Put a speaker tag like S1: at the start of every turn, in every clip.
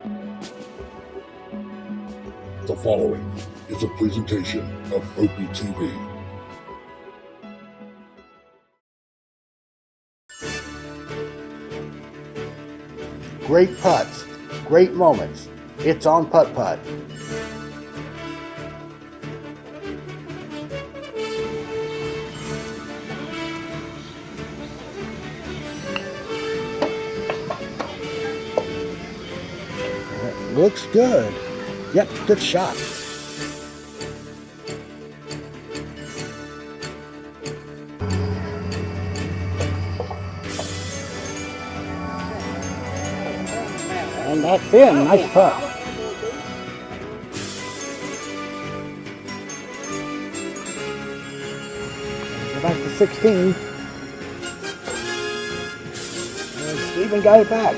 S1: The following is a presentation of OPTV.
S2: Great putts, great moments. It's on Putt-Putt. Looks good. Yep, good shot. And that's in. Nice putt. Go back to 16. And Steven got it back.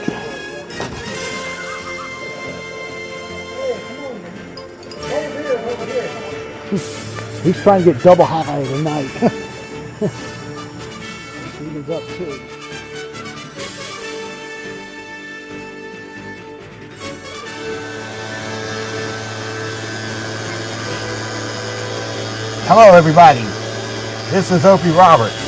S2: He's trying to get double high tonight. Steven's up too. Hello everybody, this is Opie Roberts,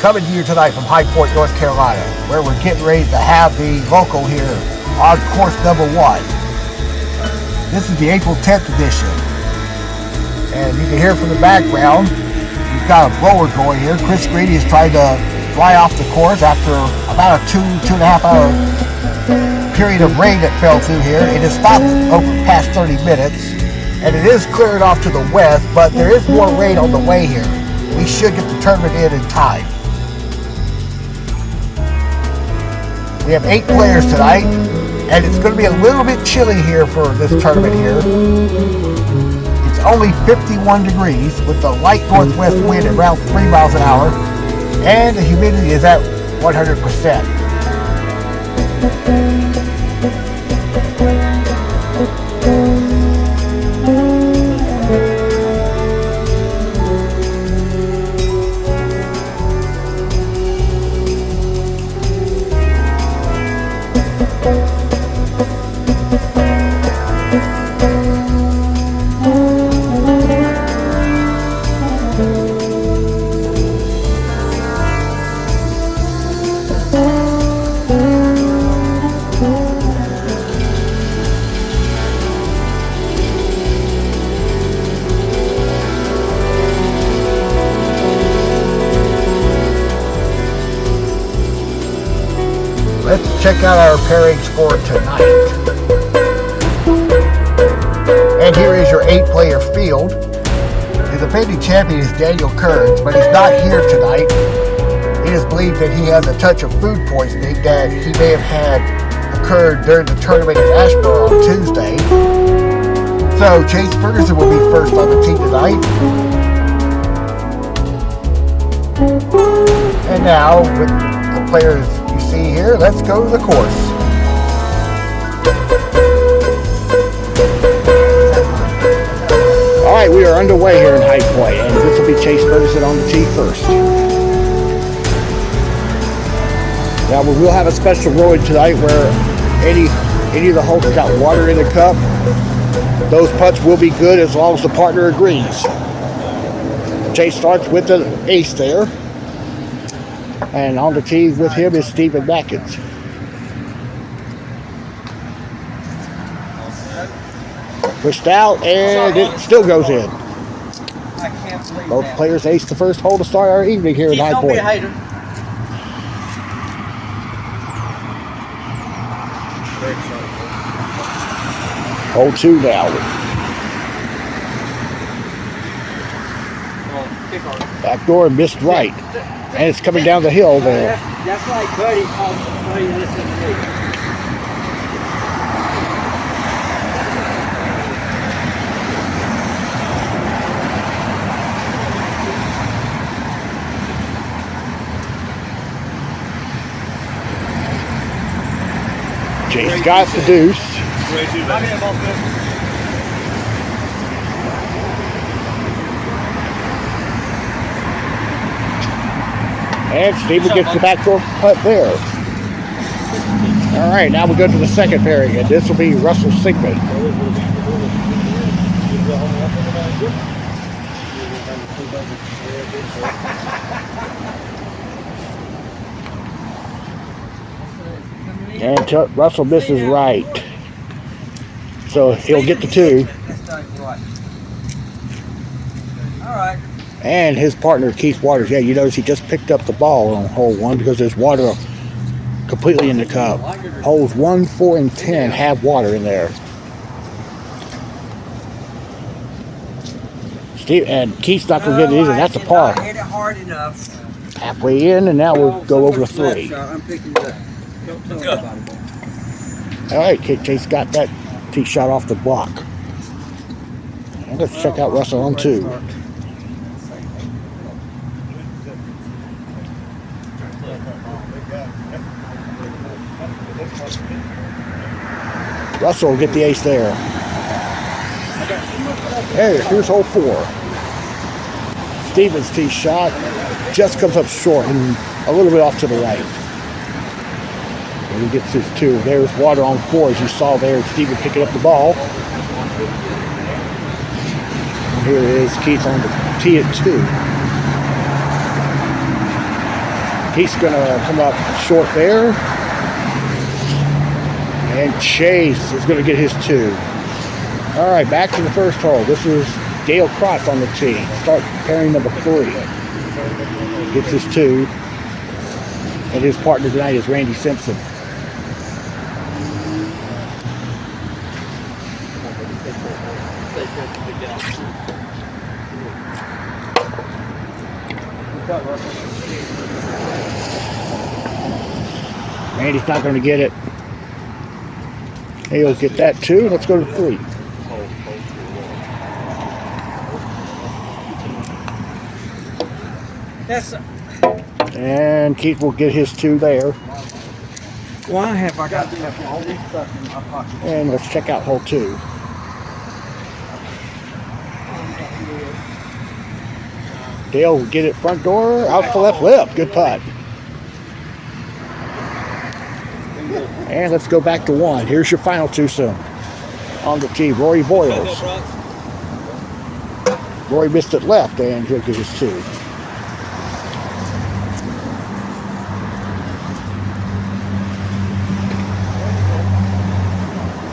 S2: coming to you tonight from High Point, North Carolina, where we're getting ready to have the local here on course number 1. This is the April 10th edition, and you can hear from the background, we've got a blower going here. Chris Grady is trying to fly off the course after about a 2.5 hour period of rain that fell through here. It has stopped over the past 30 minutes. And it is clearing off to the west, but there is more rain on the way here. We should get the tournament in time. We have 8 players tonight, and it's going to be a little bit chilly here for this tournament here. It's only 51 degrees with the light northwest wind at around 3 miles an hour, and the humidity is at 100%. Let's check out our pairings for tonight. And here is your 8-player field. The defending champion is Daniel Kearns, but he's not here tonight. It is believed that he has a touch of food poisoning that he may have had occurred during the tournament in Asheboro on Tuesday. So Chase Ferguson will be first on the team tonight. And now, with the players you see here, let's go to the course. All right, we are underway here in High Point, and this will be Chase Ferguson on the tee first. Now we will have a special rowing tonight where any of the holes that got water in the cup, those putts will be good as long as the partner agrees. Chase starts with an ace there. And on the tee with him is Stephen Mackins. Pushed out, and it still goes in. Both players ace the first hole to start our evening here in High Point. Hole 2 now. Backdoor missed right. And it's coming down the hill there.
S3: That's like Buddy called Buddy listen to me.
S2: Chase got the deuce. And Steven gets the backdoor putt there. All right, now we go to the second pairing, and this will be Russell Sigmund. And Russell misses right. So he'll get the 2. And his partner, Keith Waters, yeah, you notice he just picked up the ball on hole 1 because there's water completely in the cup. Holes 1, 4, and 10 have water in there. Steve and Keith's not going to get it either. That's a par.
S3: Hit it hard enough.
S2: Halfway in, and now we'll go over to 3.
S3: I'm picking it up. Don't tell anybody.
S2: All right, Chase got that tee shot off the block. And let's check out Russell on 2. Russell will get the ace there. Hey, here's hole 4. Stevens' tee shot just comes up short and a little bit off to the right. And he gets his 2. There's water on 4, as you saw there. Steven picking up the ball. And here is Keith on the tee at 2. Keith's going to come up short there. And Chase is going to get his 2. All right, back to the first hole. This is Dale Krotz on the tee. Start pairing number 3. Gets his 2. And his partner tonight is Randy Simpson. Randy's not going to get it. He'll get that 2. Let's go to 3. And Keith will get his 2 there.
S3: Why have I got all this stuff in my pocket?
S2: And let's check out hole 2. Dale will get it front door, out the left lip. Good putt. And let's go back to 1. Here's your final twosome. On the tee, Rory Boyles. Rory missed it left, and he'll get his 2.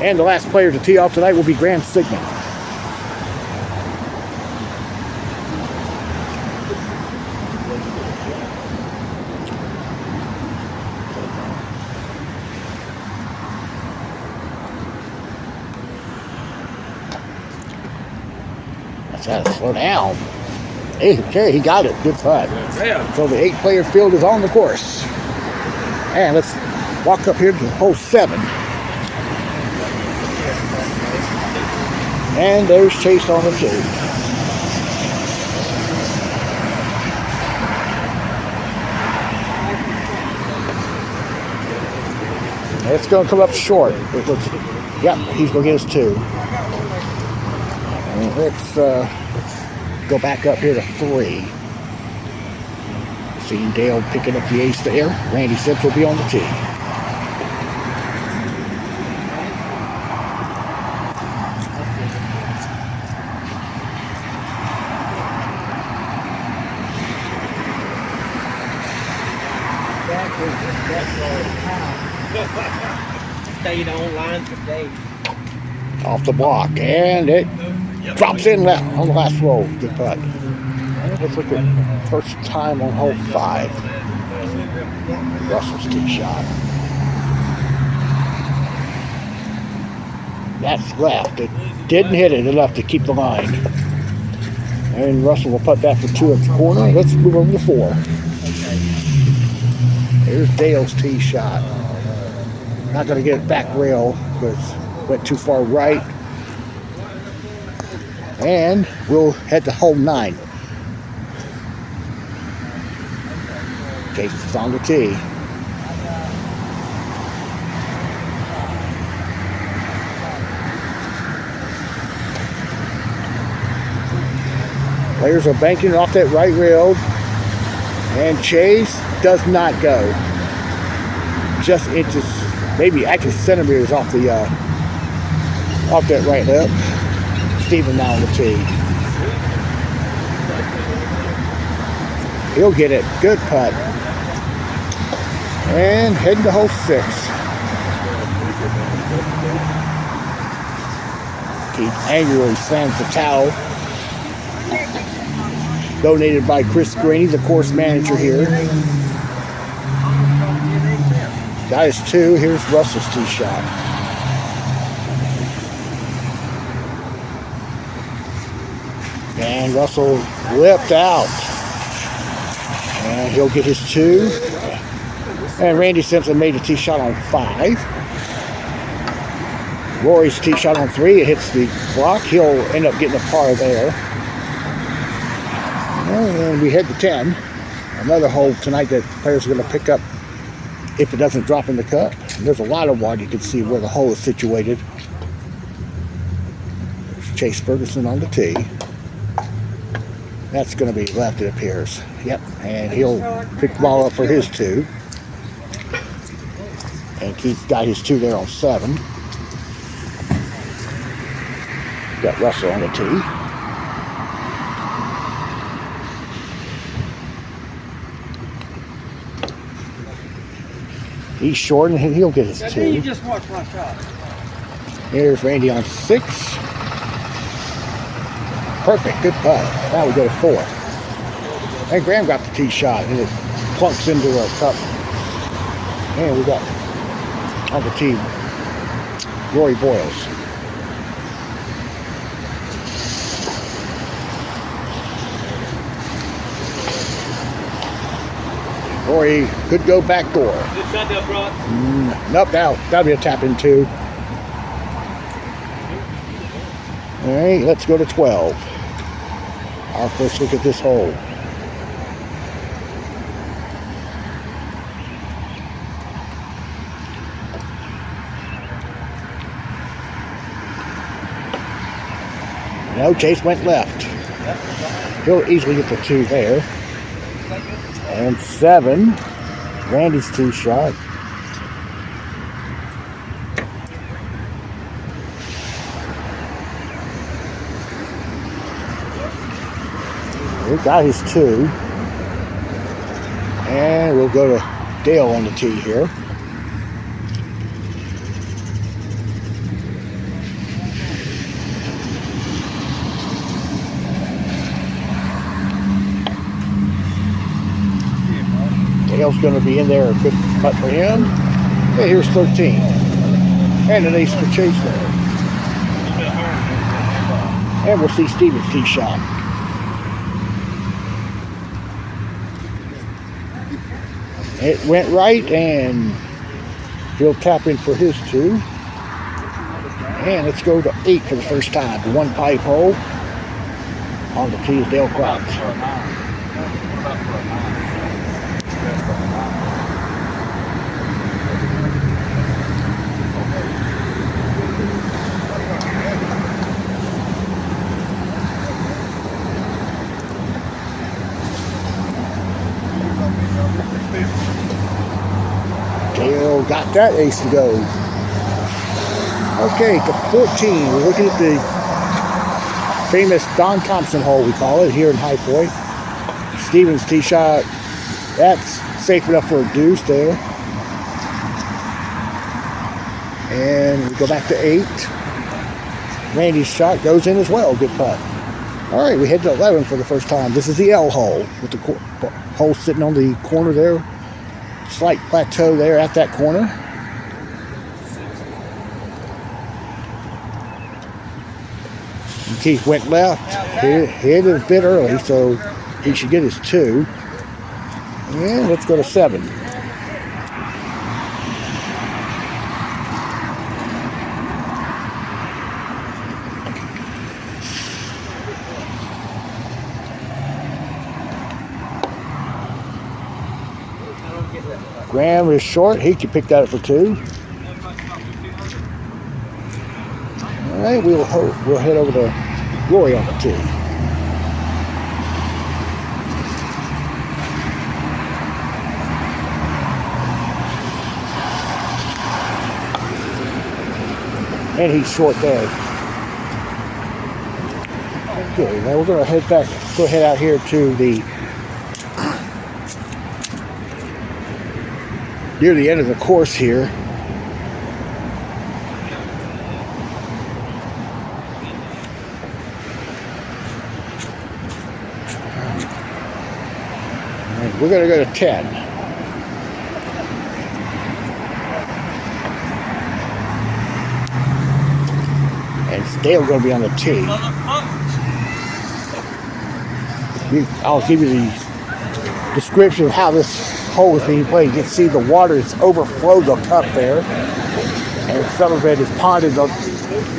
S2: And the last player to tee off tonight will be Graham Sigmund. That's how to slow down. Hey, okay, he got it. Good putt. So the 8-player field is on the course. And let's walk up here to hole 7. And there's Chase on the tee. It's going to come up short. It looks, yep, he's going to get his 2. And let's go back up here to 3. See Dale picking up the ace there. Randy Sips will be on the tee.
S3: Stayed online for days.
S2: Off the block, and it drops in left on the last roll. Good putt. Let's look at first time on hole 5. Russell's tee shot. That's left. It didn't hit it enough to keep the line. And Russell will putt that for 2 at the corner. Let's move over to 4. Here's Dale's tee shot. Not going to get it back rail because it went too far right. And we'll head to hole 9. Chase is on the tee. Players are banking off that right rail. And Chase does not go. Just inches maybe actually centimeters off the off that right lip. Steven now on the tee. He'll get it. Good putt. And heading to hole 6. Keith angrily slams the towel. Donated by Chris Graney, the course manager here. Got his 2. Here's Russell's tee shot. And Russell whipped out. And he'll get his 2. And Randy Simpson made a tee shot on 5. Rory's tee shot on 3. It hits the block. He'll end up getting a par there. And we head to 10. Another hole tonight that players are going to pick up if it doesn't drop in the cut. And there's a lot of water. You can see where the hole is situated. There's Chase Ferguson on the tee. That's going to be left, it appears. Yep, and he'll pick the ball up for his 2. And Keith got his 2 there on 7. Got Russell on the tee. He's short and he'll get his 2.
S3: You just watch my shot.
S2: Here's Randy on 6. Perfect, good putt. Now we go to 4. And Graham got the tee shot and it plunks into a cup. And we got on the tee Rory Boyles. Rory could go back door. Nope, that'll be a tap in 2. All right, let's go to 12. Our first look at this hole. No, Chase went left. He'll easily get the 2 there. And 7, Randy's tee shot. We got his 2. And we'll go to Dale on the tee here. Dale's going to be in there. A good putt for him. Okay, here's 13. And an ace for Chase there. And we'll see Steven's tee shot. It went right, and he'll tap in for his 2. And let's go to 8 for the first time. The 1 pipe hole. On the tee is Dale Crocs. Dale got that ace to go. Okay, to 14. We're looking at the famous Don Thompson hole, we call it, here in High Point. Steven's tee shot. That's safe enough for a deuce there. And we go back to 8. Randy's shot goes in as well. Good putt. All right, we head to 11 for the first time. This is the L hole with the hole sitting on the corner there. Slight plateau there at that corner. And Keith went left. Hit it a bit early, so he should get his 2. And let's go to 7. Graham is short. He can pick that up for 2. All right, we'll head over to Rory on the tee. And he's short there. Okay, now we're going to head out here to the near the end of the course here. And we're going to go to 10. And Dale's going to be on the tee. I'll give you the description of how this hole is being played. You can see the water has overflowed the cup there, and some of it is ponded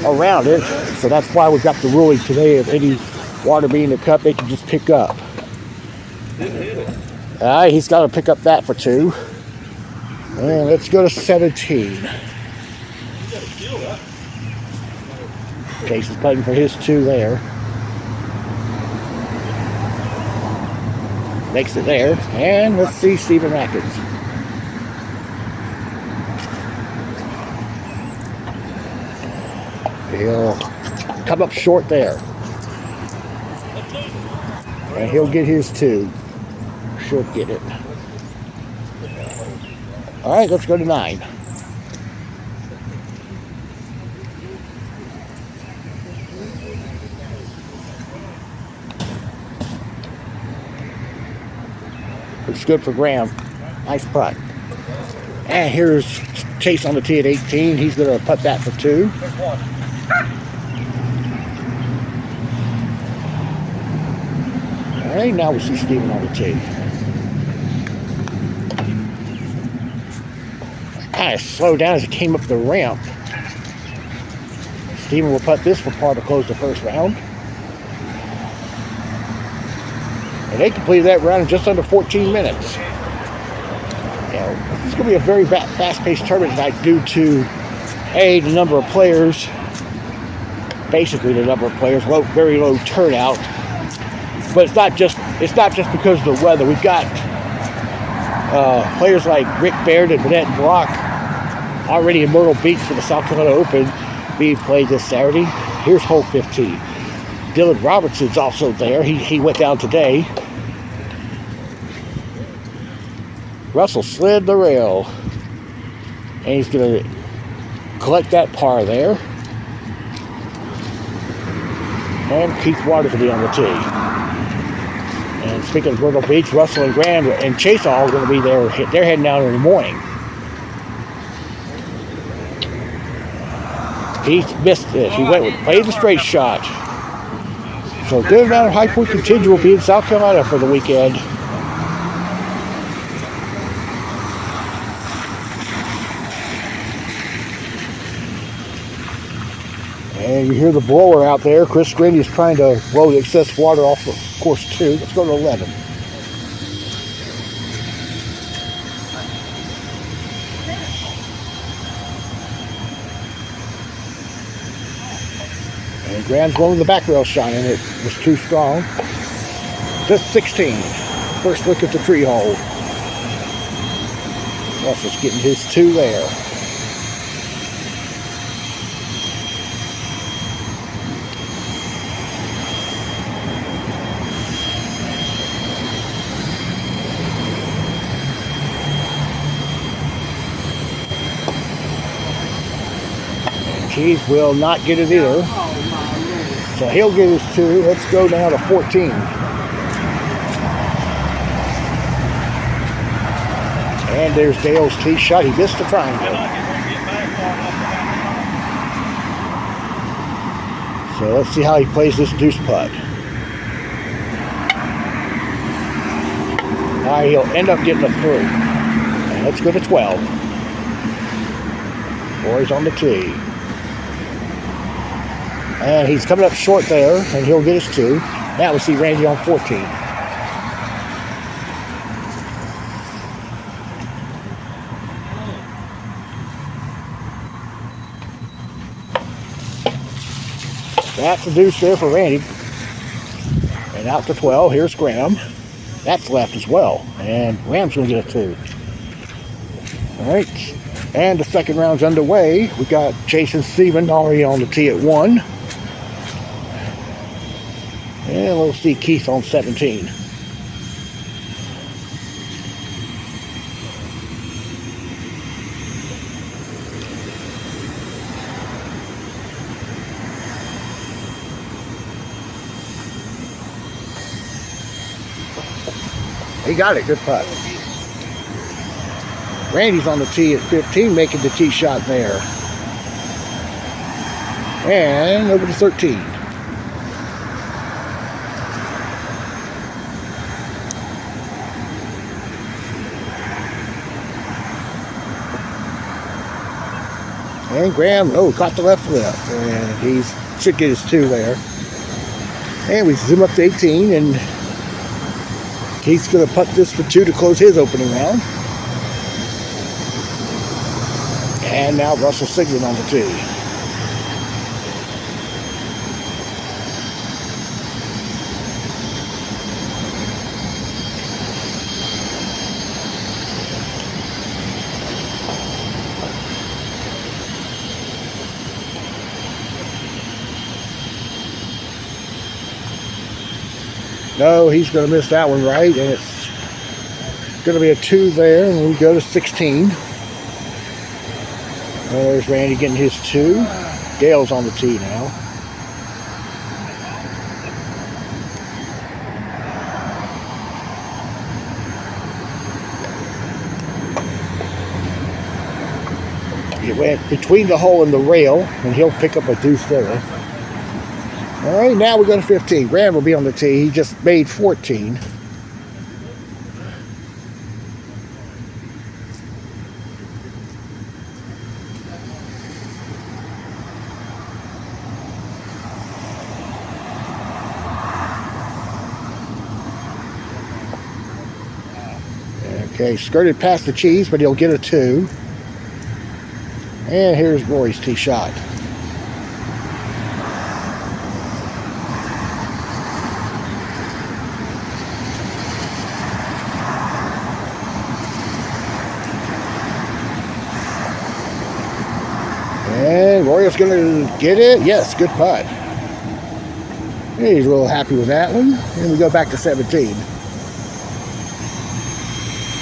S2: around it. So that's why we've got the ruling today of any water being in the cup they can just pick up. He's got to pick up that for 2. And let's go to 17. Chase is putting for his 2 there. Makes it there. And let's see Stephen Rackins. He'll come up short there. And he'll get his 2. Should get it. All right, let's go to 9. It's good for Graham. Nice putt. And here's Chase on the tee at 18. He's going to putt that for 2. All right, now we see Stephen on the tee. Kind of slowed down as it came up the ramp. Stephen will putt this for par to close the first round. And they completed that round in just under 14 minutes. It's going to be a very fast-paced tournament tonight due to, the number of players, basically the number of players, very low turnout. But it's not just because of the weather. We've got players like Rick Baird and Bennett Block already in Myrtle Beach for the South Carolina Open being played this Saturday. Here's hole 15. Dylan Robertson's also there. He went down today. Russell slid the rail. And he's going to collect that par there. And Keith Waters will be on the tee. And speaking of Myrtle Beach, Russell and Graham and Chase all are going to be there. They're heading out in the morning. He missed it. He played the straight shot. So a good amount of High Point contingent will be in South Carolina for the weekend. And you hear the blower out there. Chris Grindy is trying to blow the excess water off of course 2. Let's go to 11. And Graham's blowing the back rail shot, and it was too strong. Just 16. First look at the tree hole. Russell's getting his 2 there. Keith will not get it either. So he'll get his 2. Let's go down to 14. And there's Dale's tee shot. He missed the triangle. So let's see how he plays this deuce putt. All right, he'll end up getting a 3. And let's go to 12. Roy's on the tee. And he's coming up short there, and he'll get his 2. Now we see Randy on 14. That's the deuce there for Randy. And out to 12, here's Graham. That's left as well. And Graham's going to get a 2. All right. And the second round's underway. We got Jason Steven already on the tee at 1. And we'll see Keith on 17. He got it, good putt. Randy's on the tee at 15, making the tee shot there. And over to 13. And Graham, caught the left lip. And he should get his 2 there. And we zoom up to 18, and Keith's going to putt this for 2 to close his opening round. And now Russell Sigmund on the tee. No, he's going to miss that one right, and it's going to be a 2 there, and we go to 16. There's Randy getting his 2. Dale's on the tee now. It went between the hole and the rail, and he'll pick up a deuce there. All right, now we're going to 15. Graham will be on the tee. He just made 14. Okay, skirted past the cheese, but he'll get a 2. And here's Rory's tee shot. And Rory's going to get it. Yes, good putt. He's a little happy with that one. And we go back to 17.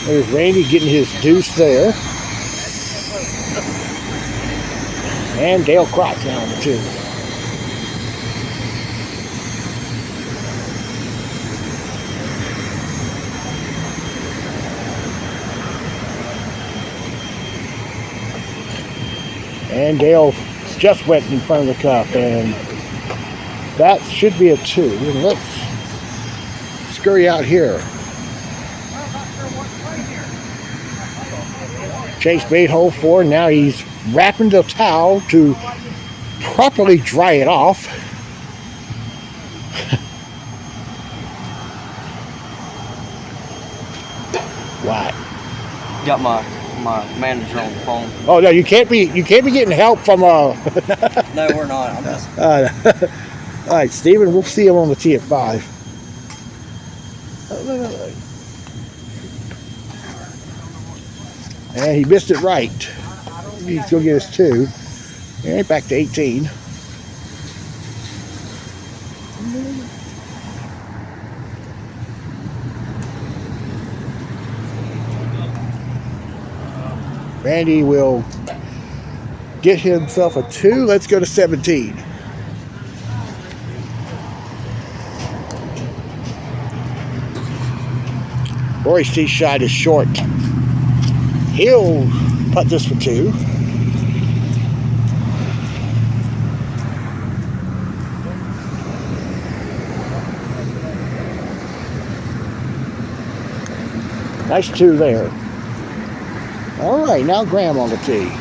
S2: There's Randy getting his deuce there. And Dale Crotch now on the 2. And Dale just went in front of the cup, and that should be a 2. And let's scurry out here. Chase made hole 4. Now he's wrapping the towel to properly dry it off. What?
S3: Got my manager on the phone.
S2: Oh no, you can't be getting help from
S3: No, we're not. I'm just.
S2: All right, Steven, we'll see him on the tee at 5. And he missed it right. He's going to get his 2. And back to 18. Randy will get himself a 2. Let's go to 17. Rory's tee shot is short. He'll putt this for 2. Nice 2 there. All right, now Graham on the tee.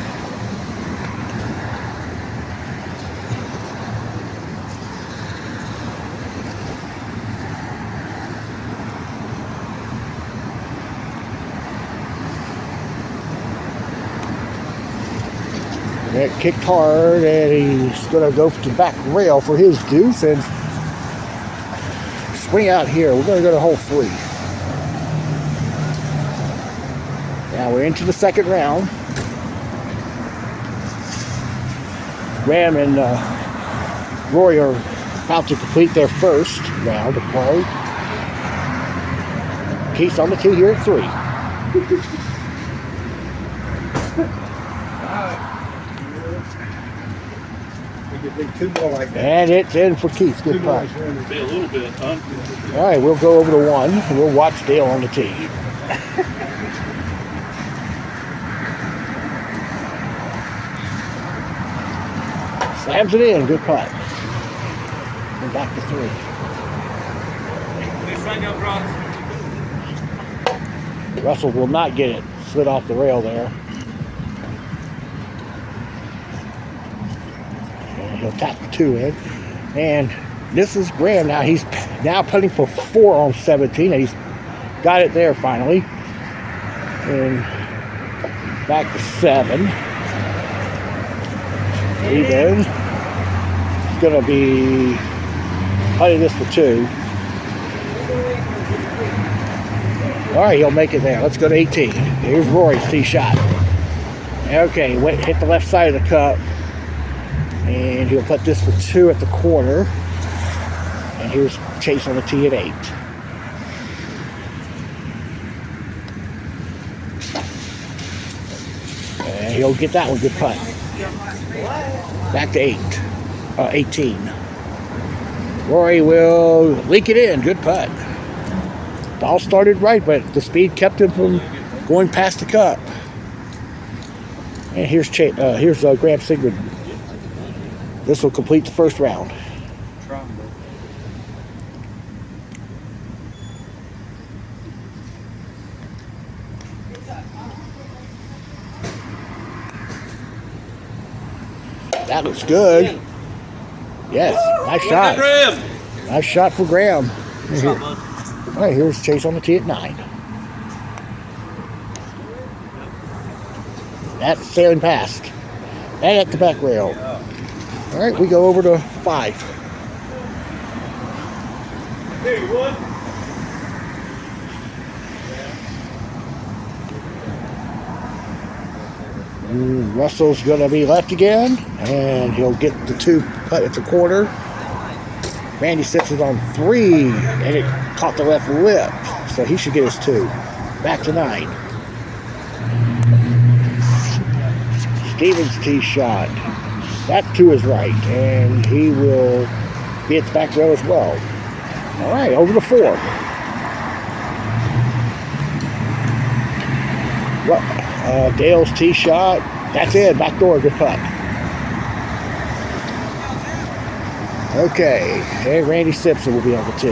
S2: That kicked hard, and he's going to go to the back rail for his deuce and swing out here. We're going to go to hole 3. Now we're into the second round. Graham and Roy are about to complete their first round of play. Keith's on the tee here at 3. And it's in for Keith. Good putt.
S4: Be a little bit, huh?
S2: All right, we'll go over to 1. And we'll watch Dale on the tee. Slams it in. Good putt. And back to 3. Russell will not get it. Slid off the rail there. And he'll tap the 2 in. And this is Graham now. He's now putting for 4 on 17. And he's got it there finally. And back to 7. Even. It's going to be putting this for 2. All right, he'll make it there. Let's go to 18. Here's Rory's tee shot. Okay, hit the left side of the cup. And he'll put this for 2 at the corner. And here's Chase on the tee at 8. And he'll get that one. Good putt. Back to 18. Rory will leak it in. Good putt. All started right, but the speed kept him from going past the cup. And here's Graham Sigrid. This will complete the first round. That looks good. Yes, nice shot. Nice shot for Graham. All right, here's Chase on the tee at 9. That's sailing past. And at the back rail. All right, we go over to 5.
S4: Hey, what?
S2: Russell's going to be left again. And he'll get the 2 putt at the corner. Randy Sips is on 3, and it caught the left lip, so he should get his 2. Back to 9. Stevens' tee shot. That 2 is right, and he will be at the back rail as well. All right, over to 4. Dale's tee shot. That's it. Back door. Good putt. Okay, and Randy Simpson will be on the tee.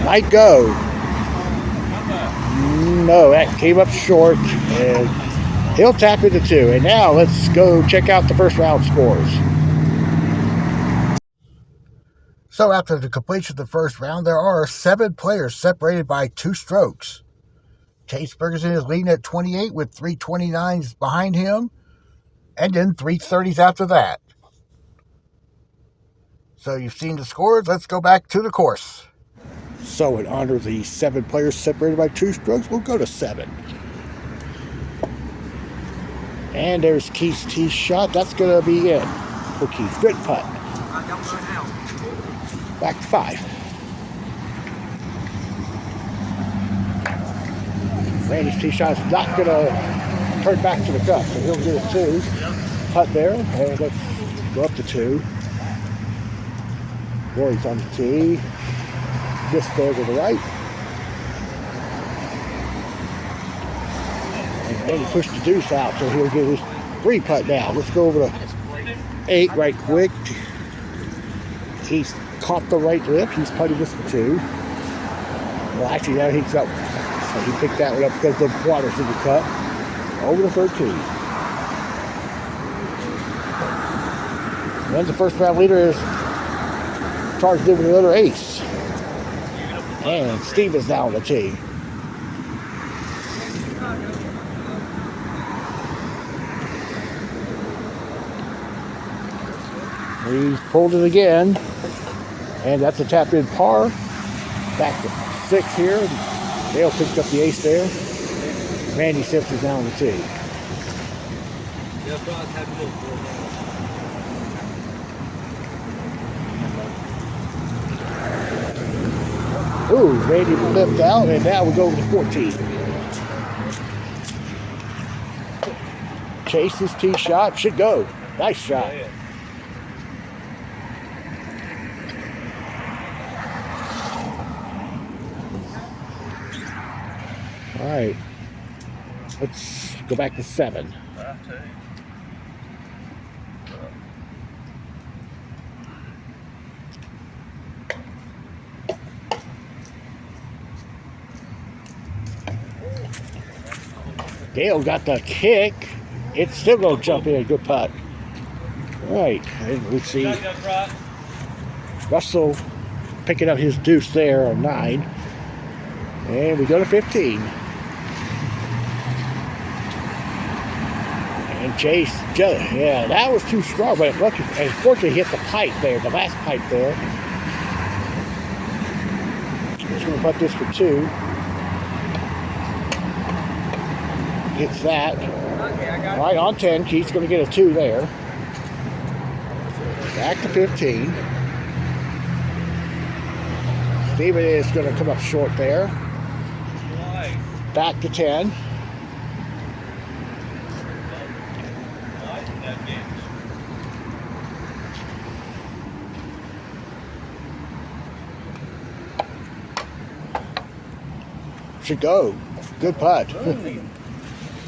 S2: Might go. No, that came up short, and he'll tap into 2. And now let's go check out the first round scores. So after the completion of the first round, there are 7 players separated by 2 strokes. Chase Ferguson is leading at 28 with 329s behind him, and then 330s after that. So you've seen the scores. Let's go back to the course. So in honor of the 7 players separated by 2 strokes, we'll go to 7. And there's Keith's tee shot. That's going to be in for Keith. Good putt. Back to 5. Randy's tee shot is not going to turn back to the cup, so he'll get a 2. Putt there, and let's go up to 2. Rory's on the tee. Just there to the right. And Randy pushed the deuce out, so he'll get his 3 putt now. Let's go over to 8 right quick. He's caught the right lip. He's putting this for 2. Well, actually, now he's up. So he picked that one up because the water's in the cup. Over to 13. And the first round leader is charged in with another ace. And Steve is now on the tee. He pulled it again, and that's a tap in par. Back to 6 here. Dale picked up the ace there. Randy Simpson's now on the tee. Ooh, Randy flipped out, and now we go to 14. Chase's tee shot should go. Nice shot. All right, let's go back to 7. Dale got the kick. It's still going to jump in. Good putt. All right, and we see Russell picking up his deuce there on 9. And we go to 15. And Chase, yeah, that was too strong, but it unfortunately hit the pipe there, the last pipe there. Just going to put this for 2. Gets that. All right, on 10, Keith's going to get a 2 there. Back to 15. Steven is going to come up short there. Back to 10. Should go. Good putt.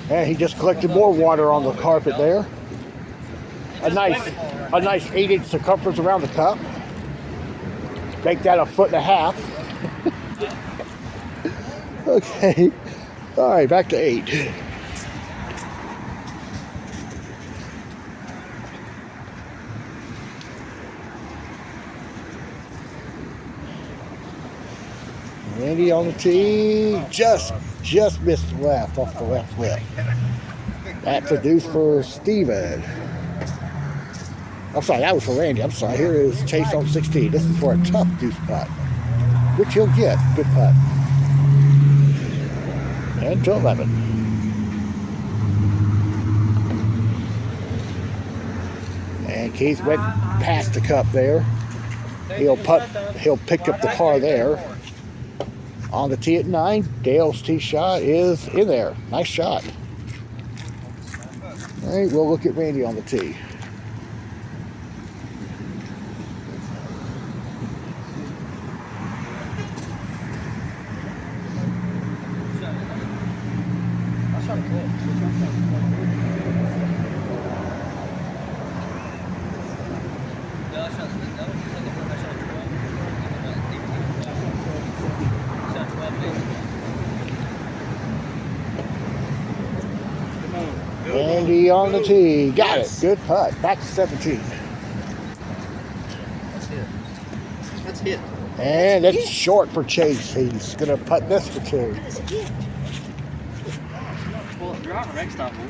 S2: And he just collected more water on the carpet there. A nice 8-inch circumference around the cup. Make that a 1.5 feet. Okay. All right, back to 8. Randy on the tee, just missed the left off the left lip. That's a deuce for Steven. I'm sorry, that was for Randy. I'm sorry. Here is Chase on 16. This is for a tough deuce putt, which he'll get. Good putt. And to 11. And Keith went past the cup there. He'll pick up the par there. On the tee at 9, Dale's tee shot is in there. Nice shot. All right, we'll look at Randy on the tee. Randy on the tee. Got it. Good putt. Back to 17.
S3: That's hit.
S2: And it's short for Chase. He's going to putt this for 2.
S3: Pull the driver next time, boys.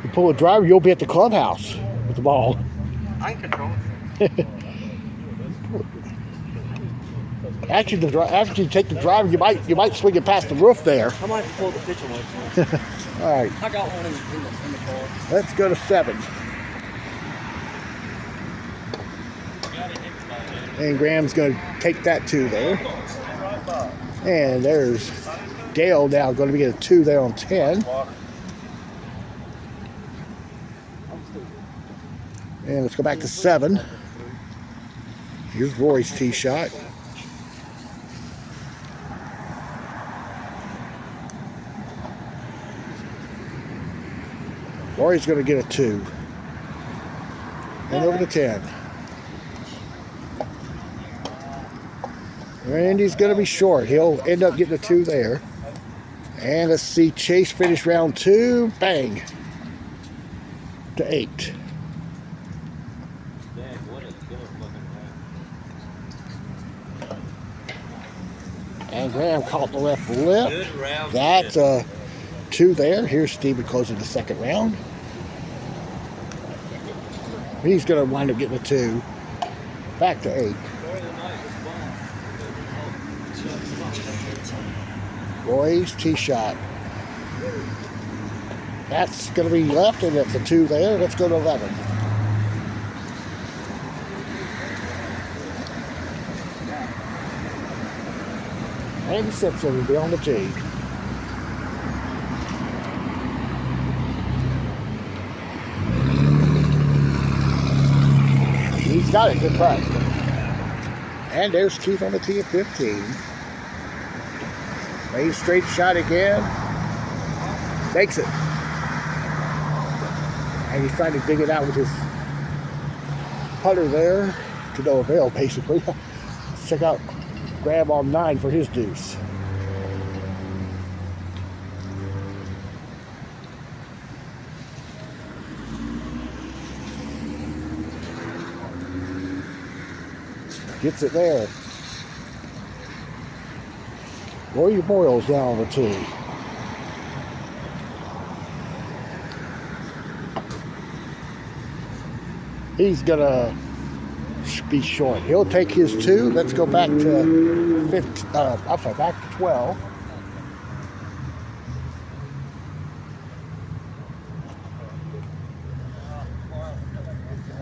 S2: You pull a driver, you'll be at the clubhouse with the ball.
S3: I can control it.
S2: Actually, after you take the driver, you might swing it past the roof there.
S3: I might have to pull the pitch away.
S2: All right.
S3: I got one in the car.
S2: Let's go to 7. And Graham's going to take that 2 there. And there's Dale now going to get a 2 there on 10. And let's go back to 7. Here's Rory's tee shot. Rory's going to get a 2. And over to 10. Randy's going to be short. He'll end up getting a 2 there. And let's see Chase finish round 2. Bang. To 8. And Graham caught the left lip. That's a 2 there. Here's Steven closing the second round. He's going to wind up getting a 2. Back to 8. Roy's tee shot. That's going to be left, and that's a 2 there. Let's go to 11. Andy Simpson will be on the tee. He's got it, good putt. And there's Keith on the tee at 15. Lays straight shot again. Makes it. And he's trying to dig it out with his putter there to no avail, basically. Let's check out Grab on 9 for his deuce. Gets it there. Roy Boyle's down on the tee. He's gonna be short. He'll take his 2. Let's go back to 15. Back to 12.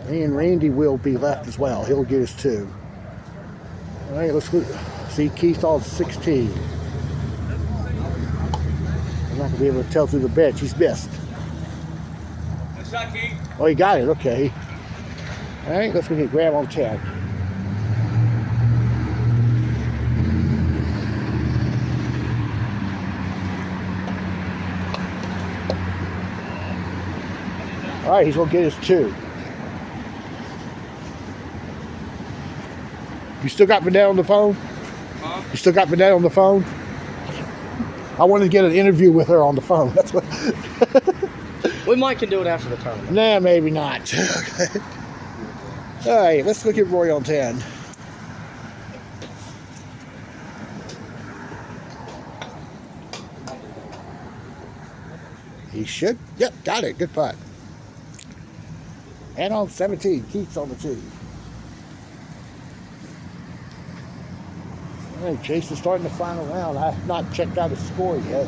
S2: And Randy will be left as well. He'll get his 2. All right, let's see Keith on 16. I'm not gonna be able to tell through the bench. He's missed.
S4: Good shot, Keith.
S2: Oh, he got it. Okay. All right, let's go get Graham on 10. All right, he's gonna get his 2. You still got Vanette on the phone?
S4: Huh?
S2: You still got Vanette on the phone? I wanted to get an interview with her on the phone. That's what.
S3: We might can do it after the tournament.
S2: Nah, maybe not. Okay. All right, let's look at Roy on 10. He should. Yep, got it. Good putt. And on 17, Keith's on the tee. All right, Chase is starting the final round. I have not checked out his score yet.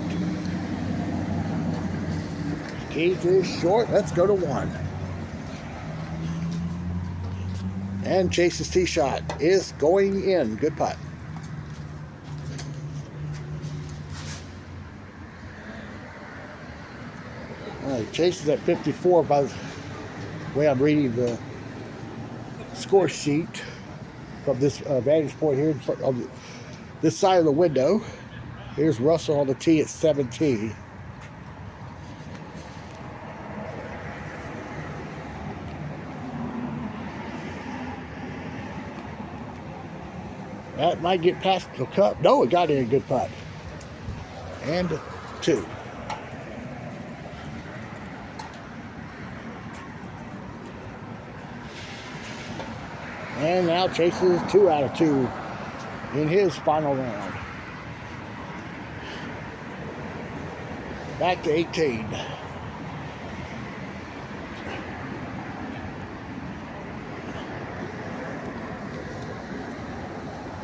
S2: Keith is short. Let's go to 1. And Chase's tee shot is going in. Good putt. All right, Chase is at 54 by the way I'm reading the score sheet from this vantage point here in front of this side of the window. Here's Russell on the tee at 17. That might get past the cup. No, it got in a good putt. And 2. And now Chases 2 out of 2 in his final round. Back to 18.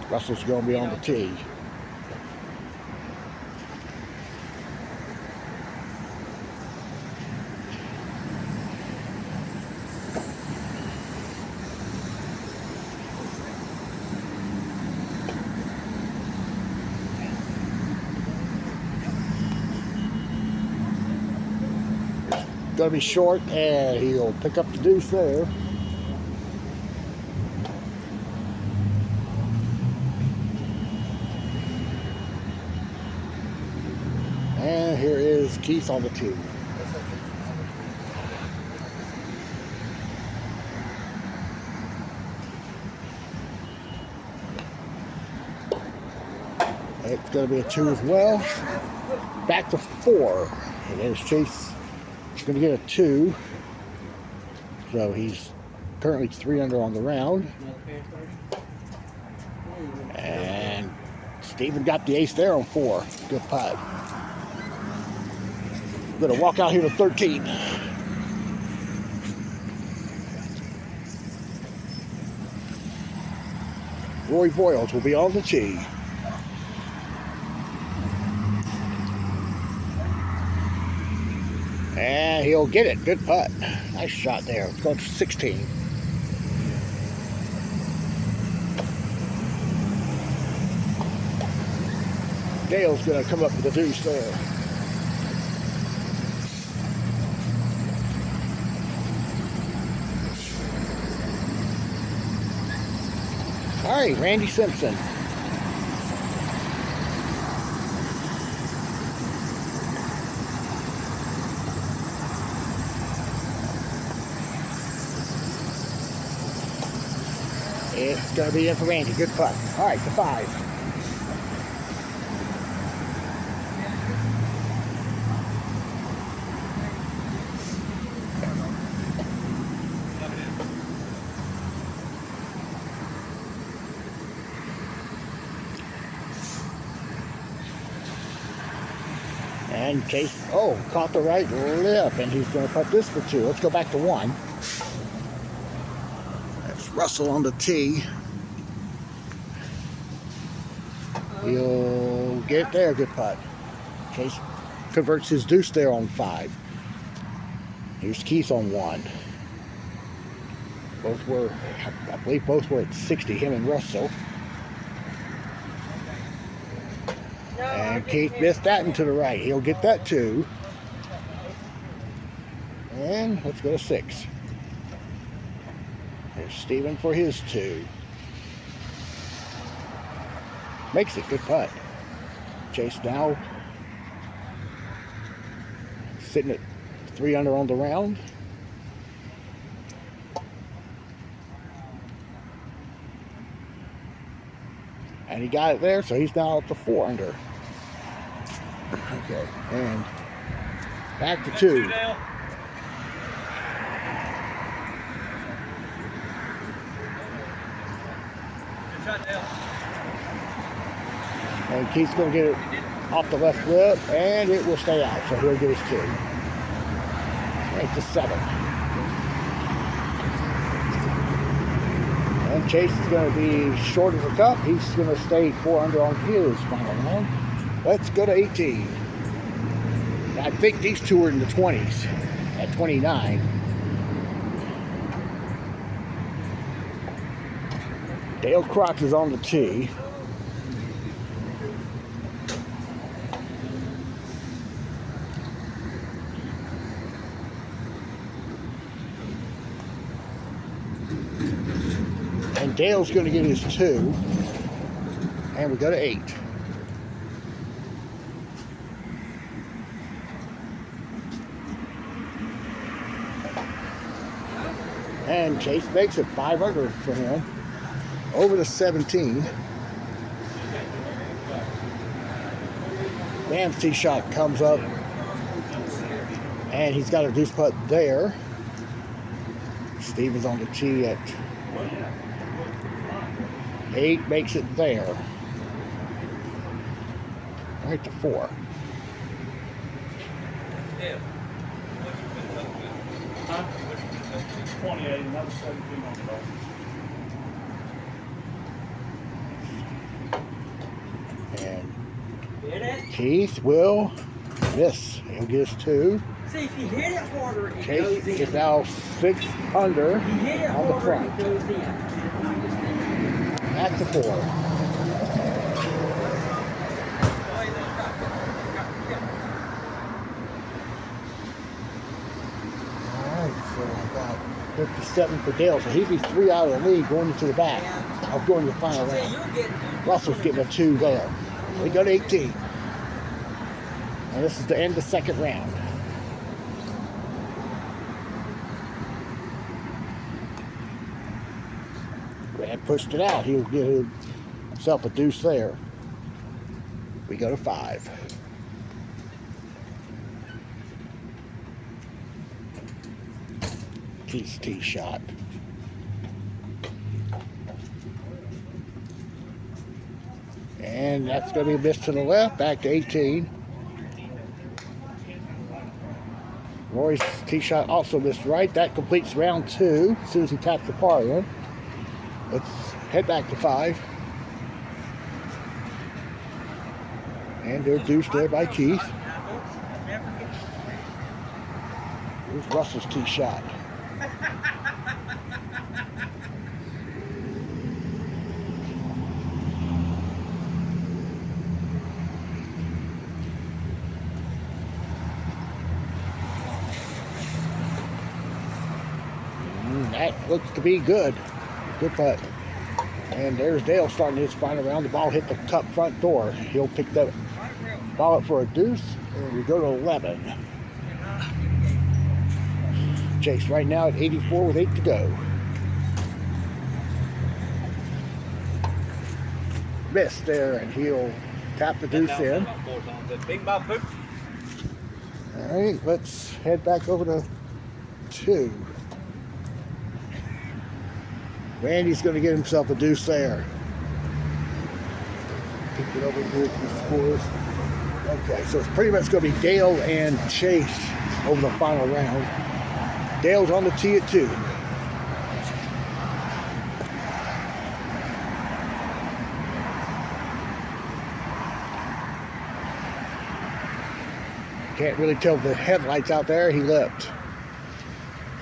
S2: Russell's going to be on the tee. Going to be short, and he'll pick up the deuce there. And here is Keith on the tee. It's going to be a 2 as well. Back to 4. And there's Chase. He's going to get a 2. So he's currently 3 under on the round. And Steven got the ace there on 4. Good putt. Going to walk out here to 13. Roy Boyles will be on the tee. And he'll get it. Good putt. Nice shot there. Let's go to 16. Dale's going to come up with the deuce there. All right, Randy Simpson. It's going to be in for Randy. Good putt. All right, to 5. And Chase, caught the right lip, and he's going to put this for 2. Let's go back to 1. That's Russell on the tee. He'll get it there. Good putt. Chase converts his deuce there on 5. Here's Keith on 1. Both were, I believe both were at 60, him and Russell. And Keith missed that one to the right. He'll get that too. And let's go to 6. There's Steven for his 2. Makes it. Good putt. Chase now sitting at 3 under on the round. And he got it there, so he's now up to 4 under. Okay, and back to 2. And Keith's going to get it off the left lip, and it will stay out, so he'll get his 2. Right to 7. And Chase is going to be short of the cup. He's going to stay 4 under on his final round. Let's go to 18. I think these two are in the 20s at 29. Dale Croc is on the tee. And Dale's going to get his 2. And we go to 8. And Chase makes it 5 under for him. Over to 17. Dan's tee shot comes up. And he's got a deuce putt there. Steve is on the tee at 8, makes it there. Right to 4.
S4: Yeah.
S5: 28, another 17 on the ball.
S2: And Keith will miss. He'll get his 2.
S3: See, if you hit it harder, it
S2: Chase
S3: goes in.
S2: is now 6 under
S3: If you hit it
S2: on the
S3: harder,
S2: front.
S3: it goes in.
S2: Back to 4. So I got 57 for Dale, so he'd be 3 out of the lead going into the back. I'll go into the final
S3: See,
S2: round.
S3: you're getting
S2: Russell's getting a 2 there. We go to 18. And this is the end of the second round. Grant pushed it out. He'll get himself a deuce there. We go to 5. Keith's tee shot. And that's going to be a miss to the left. Back to 18. Roy's tee shot also missed right. That completes round 2 as soon as he taps the par in. Let's head back to 5. And they're deuced there by Keith. Here's Russell's tee shot. That looks to be good. Good putt. And there's Dale starting his final round. The ball hit the cup front door. He'll pick that ball up for a deuce, and we go to 11. Chase right now at 84 with 8 to go. Missed there, and he'll tap the deuce in. All right, let's head back over to 2. Randy's going to get himself a deuce there. Pick it over here to the scores. Okay, so it's pretty much going to be Dale and Chase over the final round. Dale's on the tee at 2. Can't really tell the headlights out there. He leapt.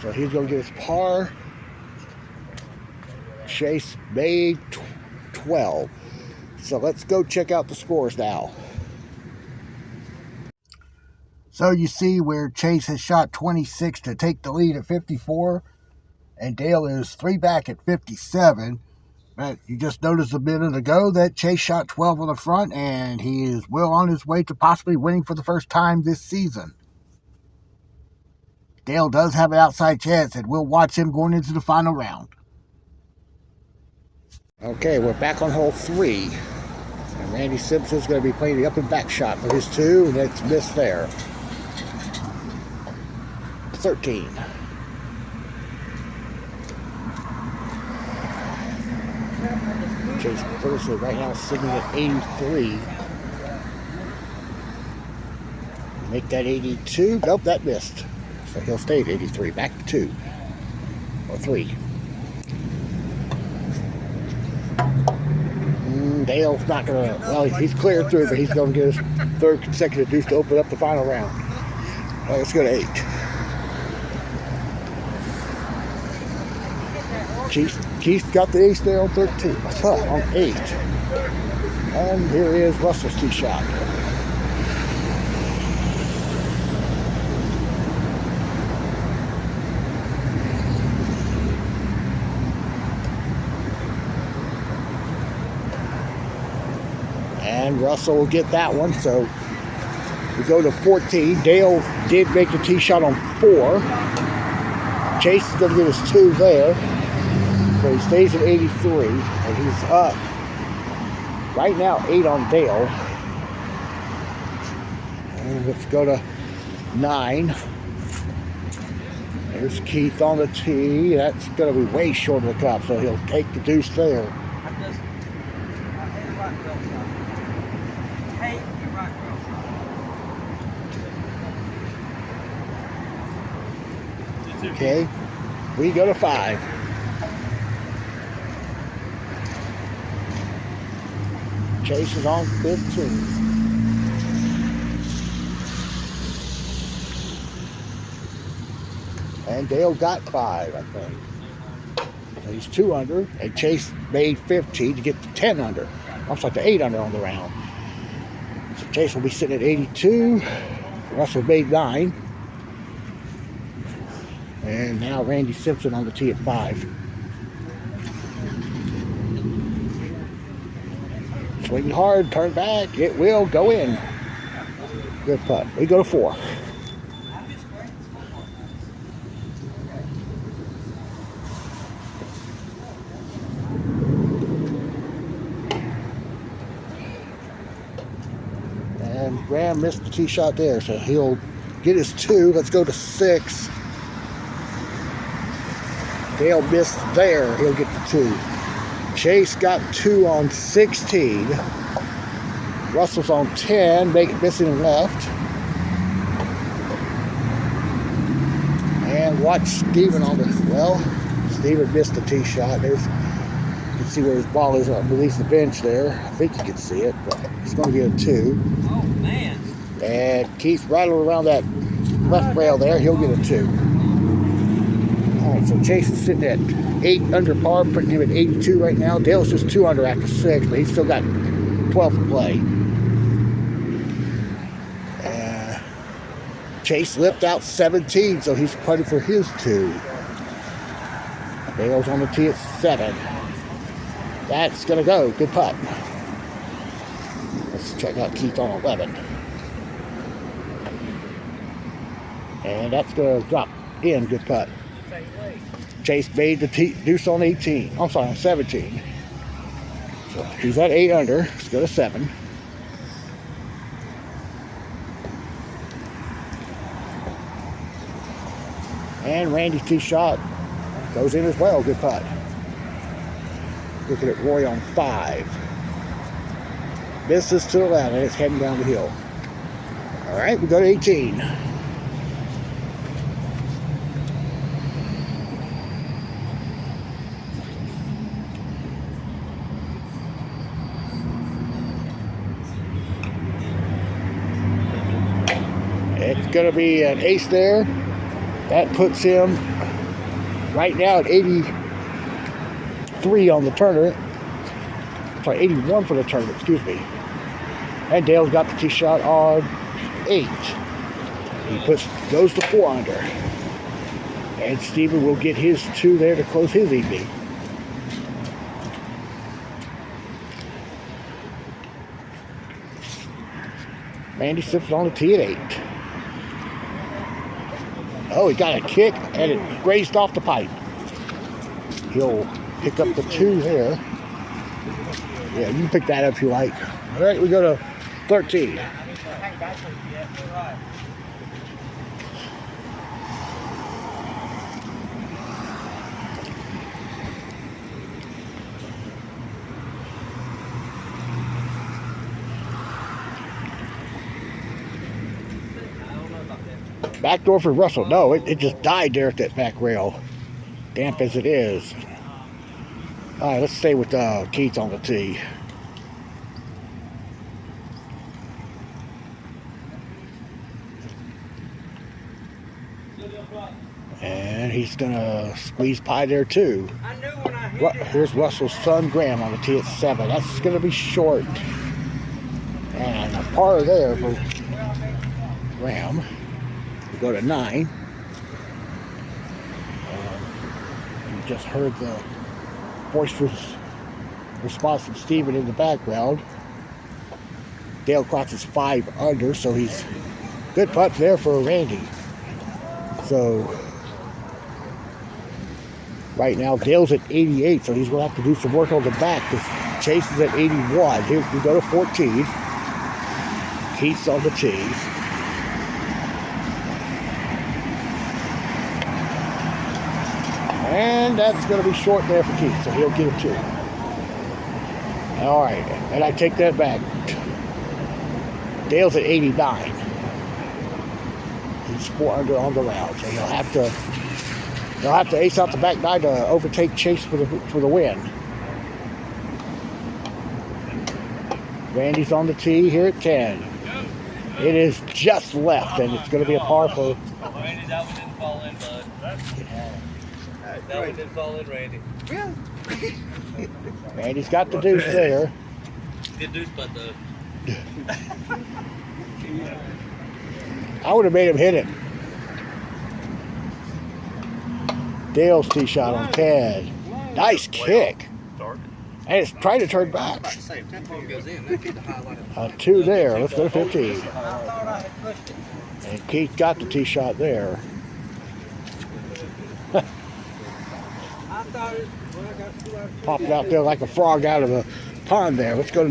S2: So he's going to get his par. Chase made 12. So let's go check out the scores now. So you see where Chase has shot 26 to take the lead at 54, and Dale is 3 back at 57. But you just noticed a minute ago that Chase shot 12 on the front, and he is well on his way to possibly winning for the first time this season. Dale does have an outside chance, and we'll watch him going into the final round. Okay, we're back on hole 3. And Randy Simpson's going to be playing the up and back shot for his 2, and it's missed there. 13. Chase Ferguson right now sitting at 83. Make that 82. Nope, that missed. So he'll stay at 83. Back to 2. Or 3. Dale's not going to, well, he's cleared through, but he's going to get his 3rd consecutive deuce to open up the final round. All right, let's go to 8. Keith got the ace there on 13. On 8. And here is Russell's tee shot. And Russell will get that one, so we go to 14. Dale did make the tee shot on 4. Chase is going to get his 2 there. So he stays at 83, and he's up right now 8 on Dale. And let's go to 9. There's Keith on the tee. That's going to be way short of the cup, so he'll take the deuce there. Okay, we go to 5. Chase is on 15. And Dale got 5, I think. So he's 2 under, and Chase made 15 to get to 10 under. I'm sorry, to 8 under on the round. So Chase will be sitting at 82. Russell made 9. And now Randy Simpson on the tee at 5. Swing hard, turn back, it will go in. Good putt. We go to 4. And Graham missed the tee shot there, so he'll get his 2. Let's go to 6. Dale missed there, he'll get the 2. Chase got 2 on 16. Russell's on 10, missing left. And watch Steven on the, well, Steven missed the tee shot. There's, you can see where his ball is underneath the bench there. I think you can see it, but he's going to get a 2. And Keith rattling around that left rail there. He'll get a 2. All right, so Chase is sitting at 8 under par, putting him at 82 right now. Dale's just 2 under after 6, but he's still got 12 to play. Chase lipped out 17, so he's putting for his 2. Dale's on the tee at 7. That's going to go. Good putt. Let's check out Keith on 11. And that's going to drop in. Good putt. Chase made the deuce on 18. I'm sorry, on 17. So he's at 8 under. Let's go to 7. And Randy's tee shot goes in as well. Good putt. Looking at Roy on 5. Misses to 11. It's heading down the hill. All right, we go to 18. It's going to be an ace there. That puts him right now at 83 on the tournament. Sorry, 81 for the tournament, excuse me. And Dale's got the tee shot on 8. He goes to 4 under. And Steven will get his 2 there to close his evening. Randy sits on the tee at 8. Oh, he got a kick, and it grazed off the pipe. He'll pick up the 2 there. Yeah, you can pick that up if you like. All right, we go to 13. Backdoor for Russell. No, it just died there at that back rail. Damp as it is. All right, let's stay with Keith on the tee. And he's going to squeeze pie there too. Here's Russell's son, Graham, on the tee at 7. That's going to be short. And a par there for Graham. We go to 9. You just heard the boisterous response from Steven in the background. Dale crosses 5 under, so he's good putt there for Randy. So right now Dale's at 88, so he's going to have to do some work on the back because Chase is at 81. Here we go to 14. Keith's on the tee. And that's going to be short there for Keith, so he'll get a 2. All right, and I take that back. Dale's at 89. He's 4 under on the round, so he'll have to ace out the back 9 to overtake Chase for the win. Randy's on the tee here at 10. It is just left, and it's going to be a par for.
S4: Randy, that one didn't fall in, bud. That one didn't fall in, Randy.
S3: Yeah.
S2: Randy's got the deuce there.
S4: Good deuce putt, though.
S2: I would have made him hit it. Dale's tee shot on 10. Nice kick. And it's trying to turn back. A 2 there. Let's go to 15. And Keith got the tee shot there. Popped out there like a frog out of a pond there. Let's go to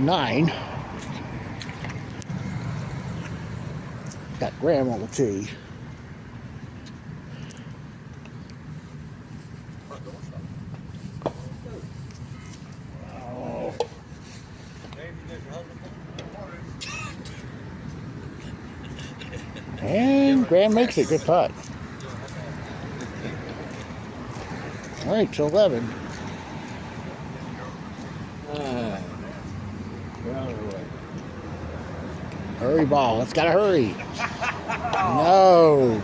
S2: 9. Got Graham on the tee. And Graham makes it. Good putt. All right, to 11. All Hurry ball. Let's gotta hurry. No.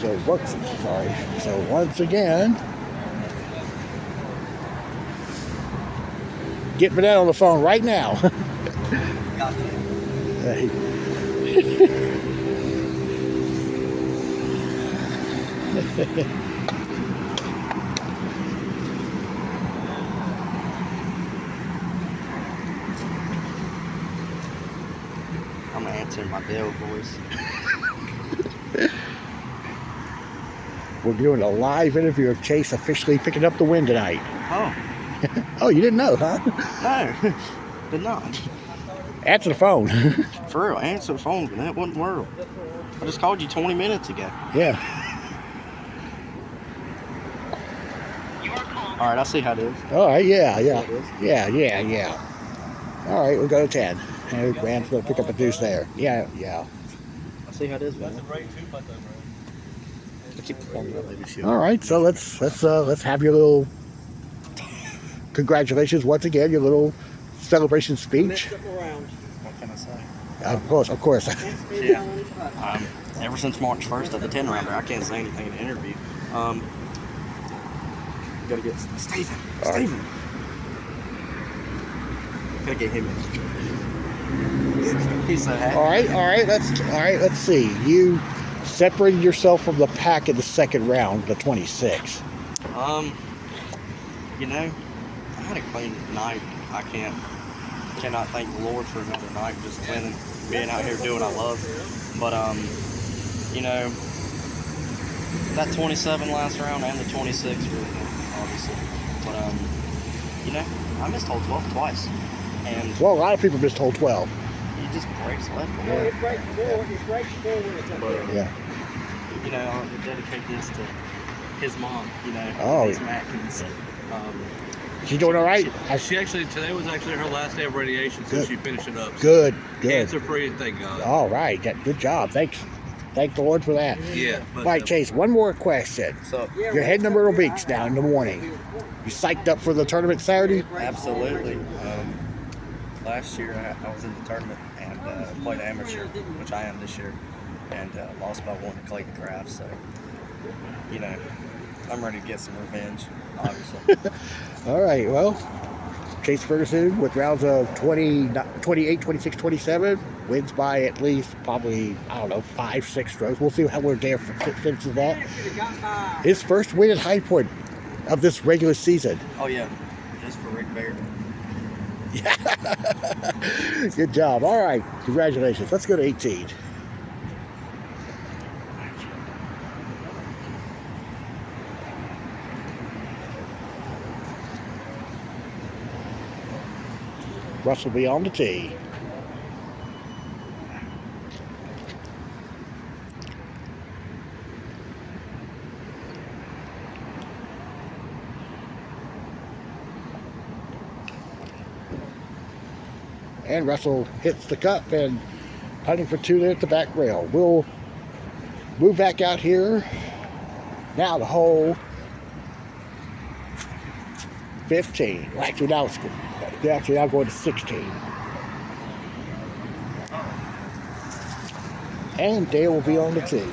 S2: So once again, get Vanette on the phone right now. Hey.
S6: I'm answering my Dale voice.
S2: We're doing a live interview of Chase officially picking up the win tonight.
S6: Oh,
S2: Oh, you didn't know, huh?
S6: no, did not.
S2: Answer the phone.
S6: For real, answer the phone, man. That wasn't world. I just called you 20 minutes ago.
S2: Yeah.
S6: All right, I see how it is.
S2: All right, yeah. All right, we'll go to 10. And Graham's going to pick up a deuce there. Yeah.
S6: I see how it is, man. Keep the phone up, maybe.
S2: All right, so let's have your little congratulations once again, your little celebration speech.
S6: What can I say?
S2: Of course.
S6: Yeah. Ever since March 1st of the 10 rounder, I can't say anything in the interview. Gotta get Steven. Gotta get him in. He's so happy.
S2: All right. Let's see. You separated yourself from the pack in the second round, the 26.
S6: You know, I had a clean night. I cannot thank the Lord for another night, just winning, being out here doing what I love. But you know, that 27 last round and the 26 really helped me, obviously. But you know, I missed hole 12 twice, and
S2: Well, a lot of people missed hole 12.
S6: he just breaks left. But
S2: Yeah.
S6: you know, I dedicate this to his mom. You know,
S2: Oh.
S6: Miss Matkins.
S2: She doing all right?
S5: She actually, today was actually her last day of radiation, so
S2: Good.
S5: she finished it up.
S2: Good.
S5: Cancer free, thank God.
S2: All right. Good job. Thank the Lord for that.
S5: Yeah.
S2: All right, Chase, one more question.
S6: So
S2: You're heading to Myrtle Beach now in the morning. You psyched up for the tournament Saturday?
S6: absolutely. Last year I was in the tournament and played amateur, which I am this year, and lost by one to Clayton Craft. So, you know, I'm ready to get some revenge, obviously.
S2: All right, well, Chase Ferguson with rounds of 20, 28, 26, 27 wins by at least probably, 5-6 strokes. We'll see where Dale finishes that. His first win at High Point of this regular season.
S6: Oh yeah, just for Rick Baird.
S2: Good job. All right, congratulations. Let's go to 18. Russell will be on the tee. And Russell hits the cup and putting for two there at the back rail. We'll move back out here. Now the hole 15. Well, actually, now they're actually now going to 16. And Dale will be on the tee.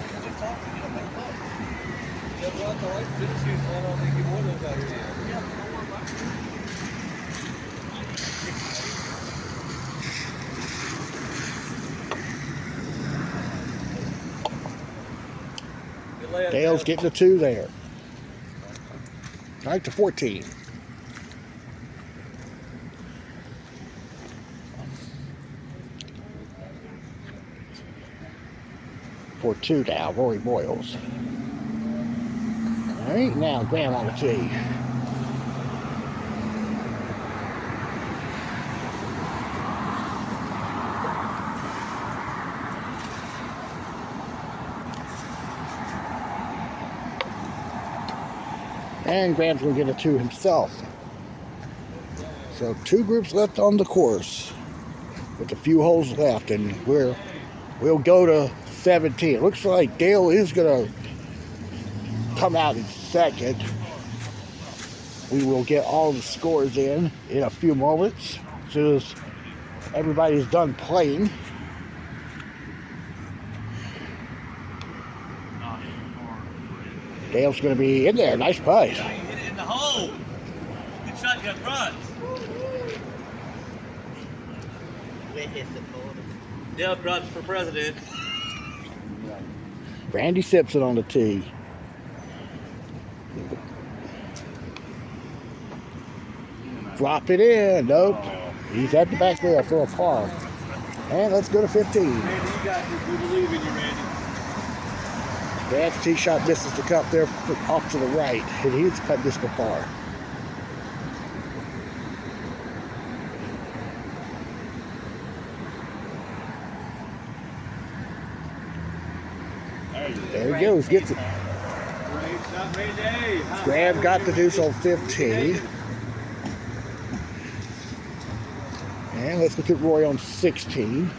S2: Dale's getting the two there. Right to 14. For two now, Rory Boyles. All right, now Graham on the tee. And Graham's going to get a two himself. So two groups left on the course with a few holes left, and we'll go to 17. It looks like Dale is going to come out in second. We will get all the scores in a few moments as soon as everybody's done playing. Dale's going to be in there. Nice putt.
S4: You hit it in the hole. Good shot, you got front. Dale Crutch for president.
S2: Randy Simpson on the tee. Drop it in. Nope. He's at the back there for a par. And let's go to 15.
S4: Randy, you got this. We believe in you, Randy.
S2: Dad's tee shot misses the cup there off to the right. And he's putting this for par. There he goes. Gets it. Graham got the deuce on 15. And let's look at Roy on 16.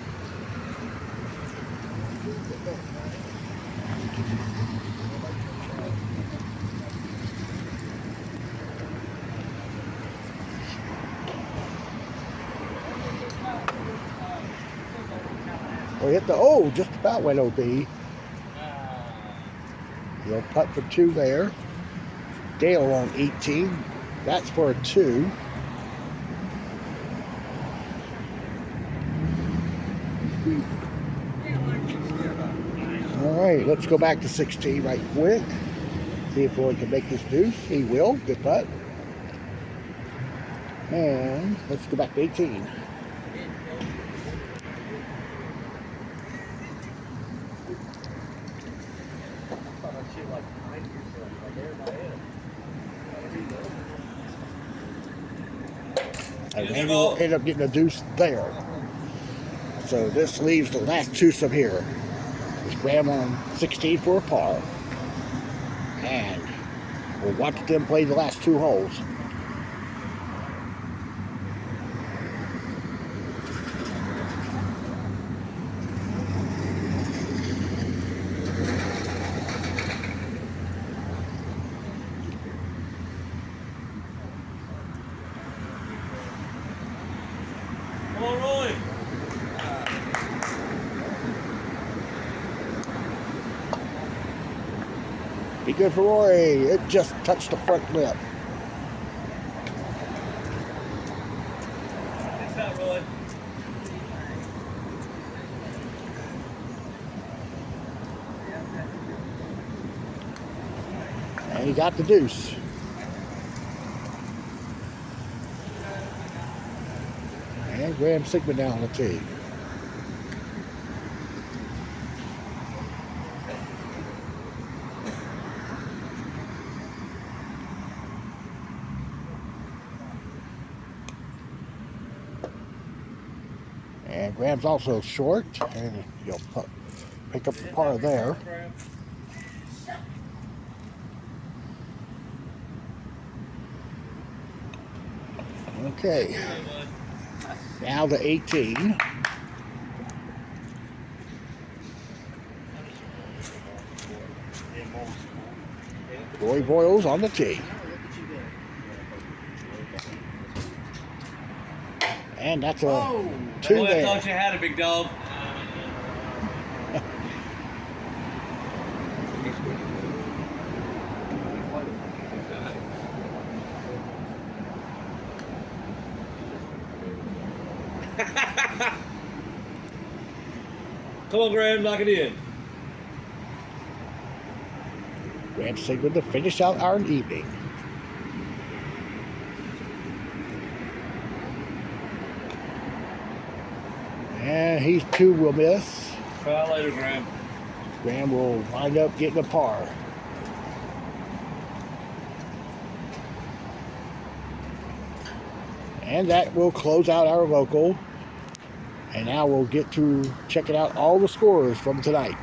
S2: We hit the, just about went OB. He'll putt for 2 there. Dale on 18. That's for a 2. All right, let's go back to 16 right quick. See if Roy can make this deuce. He will. Good putt. And let's go back to 18. And Randy will end up getting a deuce there. So this leaves the last twosome here. It's Graham on 16 for a par. And we'll watch them play the last 2 holes.
S4: Come on, Roy.
S2: Be good for Roy. It just touched the front lip.
S4: Good shot, Roy.
S2: And he got the deuce. And Graham Sigmund down the tee. And Graham's also short, and he'll pick up the par there. Okay, now to 18. Roy Boyles on the tee. And that's a 2
S4: Boy, I
S2: there.
S4: thought you had a big dog. Come on, Graham, knock it in.
S2: Graham Sigmund to finish out our evening. And he's 2 will miss.
S4: Try later, Graham.
S2: Graham will wind up getting a par. And that will close out our local. And now we'll get to checking out all the scores from tonight.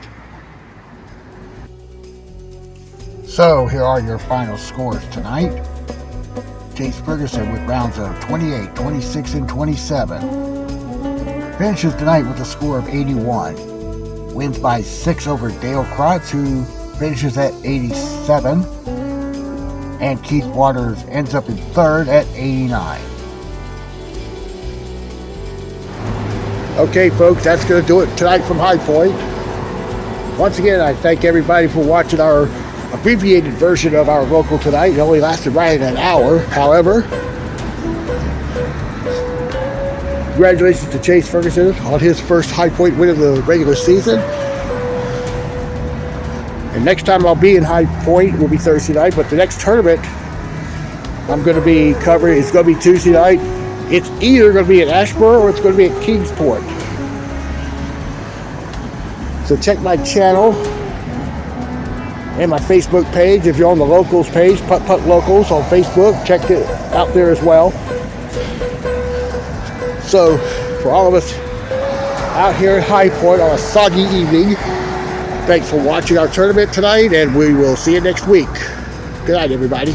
S2: So here are your final scores tonight. Chase Ferguson with rounds of 28, 26, and 27. Finishes tonight with a score of 81. Wins by 6 over Dale Crotts, who finishes at 87. And Keith Waters ends up in 3rd at 89. Okay, folks, that's going to do it tonight from High Point. Once again, I thank everybody for watching our abbreviated version of our local tonight. It only lasted right an hour. However, congratulations to Chase Ferguson on his first High Point win of the regular season. And next time I'll be in High Point will be Thursday night, but the next tournament I'm going to be covering is going to be Tuesday night. It's either going to be at Ashboro or it's going to be at Kingsport. So check my channel and my Facebook page. If you're on the locals page, PUTT-PUTT Locals on Facebook, check it out there as well. So for all of us out here at High Point on a soggy evening, thanks for watching our tournament tonight, and we will see you next week. Good night, everybody.